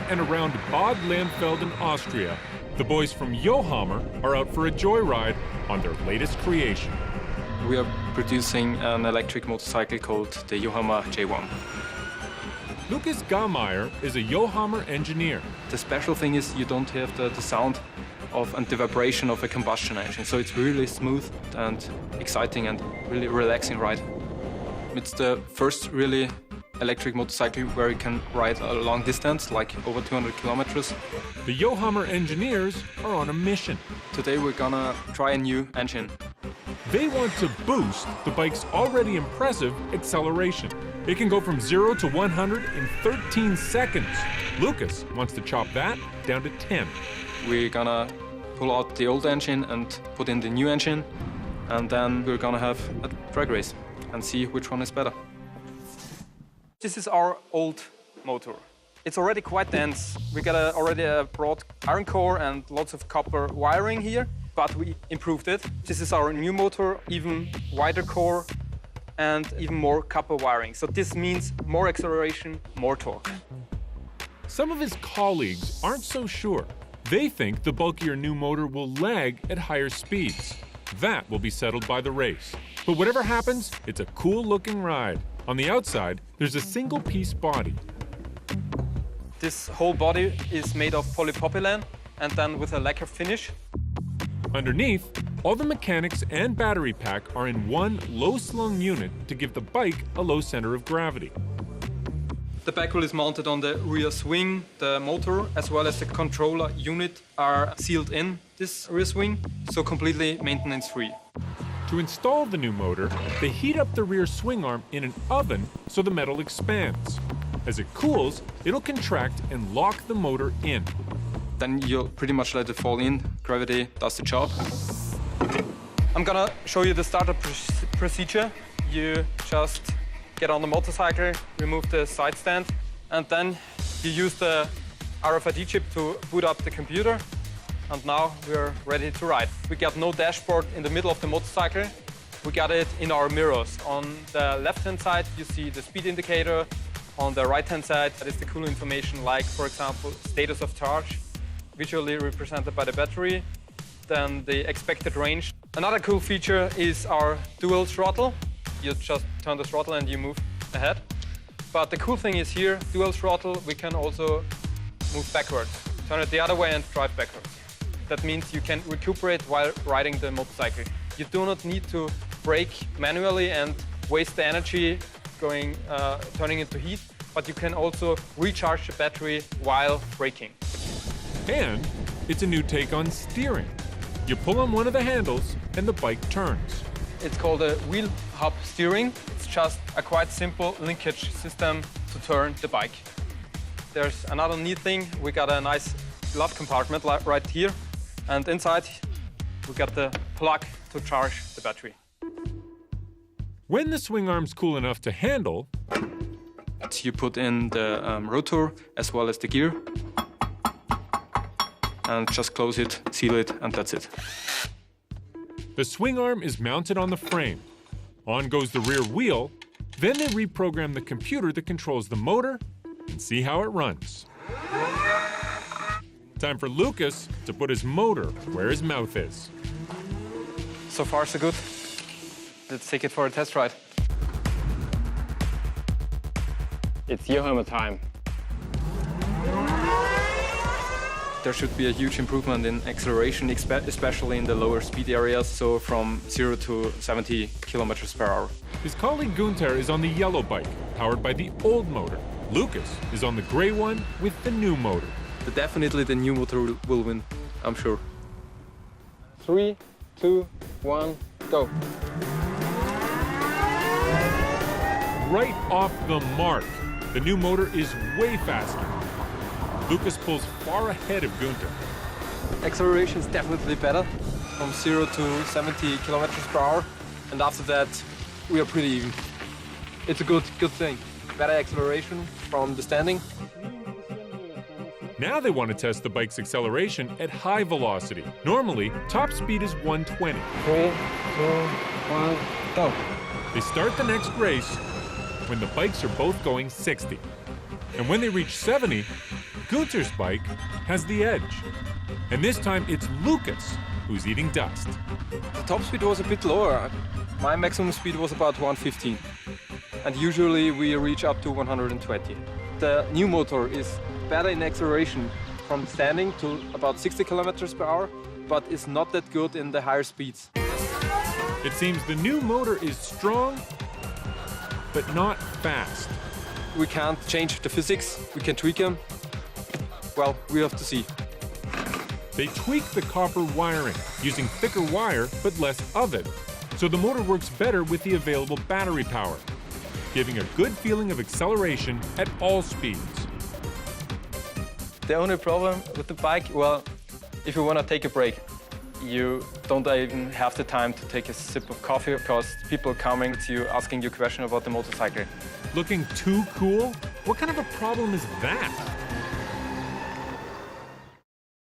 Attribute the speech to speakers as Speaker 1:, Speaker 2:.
Speaker 1: and around Bad Landfelden, Austria, the boys from JOHAMMER are out for a joyride on their latest creation.
Speaker 2: We are producing an electric motorcycle called the JOHAMMER J1.
Speaker 1: Lucas Gaumeyer is a JOHAMMER engineer.
Speaker 2: The special thing is you don't have the sound of and the vibration of a combustion engine, so it's really smooth and exciting and really relaxing ride. It's the first really electric motorcycle where you can ride a long distance, like over 200 kilometers.
Speaker 1: The JOHAMMER engineers are on a mission.
Speaker 2: Today we're gonna try a new engine.
Speaker 1: They want to boost the bike's already impressive acceleration. It can go from 0 to 100 in 13 seconds. Lucas wants to chop that down to 10.
Speaker 2: We're gonna pull out the old engine and put in the new engine, and then we're gonna have a drag race and see which one is better. This is our old motor. It's already quite dense. We got already a broad iron core and lots of copper wiring here, but we improved it. This is our new motor, even wider core and even more copper wiring. So this means more acceleration, more torque.
Speaker 1: Some of his colleagues aren't so sure. They think the bulkier new motor will lag at higher speeds. That will be settled by the race. But whatever happens, it's a cool-looking ride. On the outside, there's a single-piece body.
Speaker 2: This whole body is made of polypropylene and then with a lacquer finish.
Speaker 1: Underneath, all the mechanics and battery pack are in one low-slung unit to give the bike a low center of gravity.
Speaker 2: The back wheel is mounted on the rear swing. The motor as well as the controller unit are sealed in this rear swing, so completely maintenance-free.
Speaker 1: To install the new motor, they heat up the rear swing arm in an oven so the metal expands. As it cools, it'll contract and lock the motor in.
Speaker 2: Then you'll pretty much let it fall in. Gravity does the job. I'm gonna show you the startup procedure. You just get on the motorcycle, remove the side stand, and then you use the RFID chip to boot up the computer. And now we're ready to ride. We got no dashboard in the middle of the motorcycle. We got it in our mirrors. On the left-hand side, you see the speed indicator. On the right-hand side, that is the cool information like, for example, status of charge, visually represented by the battery, then the expected range. Another cool feature is our dual throttle. You just turn the throttle and you move ahead. But the cool thing is here, dual throttle, we can also move backwards. Turn it the other way and drive backwards. That means you can recuperate while riding the motorcycle. You do not need to brake manually and waste the energy turning into heat, but you can also recharge the battery while braking.
Speaker 1: And it's a new take on steering. You pull on one of the handles and the bike turns.
Speaker 2: It's called a wheel hub steering. It's just a quite simple linkage system to turn the bike. There's another neat thing. We got a nice glove compartment right here. And inside, we got the plug to charge the battery.
Speaker 1: When the swing arm's cool enough to handle,
Speaker 2: you put in the rotor as well as the gear. And just close it, seal it, and that's it.
Speaker 1: The swing arm is mounted on the frame. On goes the rear wheel. Then they reprogram the computer that controls the motor and see how it runs. Time for Lucas to put his motor where his mouth is.
Speaker 2: So far, so good. Let's take it for a test ride.
Speaker 3: It's JOHAMMER time.
Speaker 2: There should be a huge improvement in acceleration, especially in the lower speed areas, so from 0 to 70 kilometers per hour.
Speaker 1: His colleague Gunther is on the yellow bike, powered by the old motor. Lucas is on the gray one with the new motor.
Speaker 2: Definitely the new motor will win, I'm sure.
Speaker 3: 3, 2, 1, go.
Speaker 1: Right off the mark, the new motor is way faster. Lucas pulls far ahead of Gunther.
Speaker 2: Acceleration is definitely better, from 0 to 70 kilometers per hour. And after that, we are pretty even. It's a good thing. Better acceleration from the standing.
Speaker 1: Now they want to test the bike's acceleration at high velocity. Normally, top speed is 120.
Speaker 3: 3, 2, 1, go.
Speaker 1: They start the next race when the bikes are both going 60. And when they reach 70, Gunther's bike has the edge. And this time it's Lucas who's eating dust.
Speaker 2: The top speed was a bit lower. My maximum speed was about 115. And usually we reach up to 120. The new motor is better in acceleration from standing to about 60 kilometers per hour, but it's not that good in the higher speeds.
Speaker 1: It seems the new motor is strong, but not fast.
Speaker 2: We can't change the physics, we can tweak them. Well, we have to see.
Speaker 1: They tweak the copper wiring, using thicker wire but less of it, so the motor works better with the available battery power, giving a good feeling of acceleration at all speeds.
Speaker 2: The only problem with the bike, well, if you want to take a break, you don't even have the time to take a sip of coffee because people are coming to you asking you questions about the motorcycle.
Speaker 1: Looking too cool? What kind of a problem is that?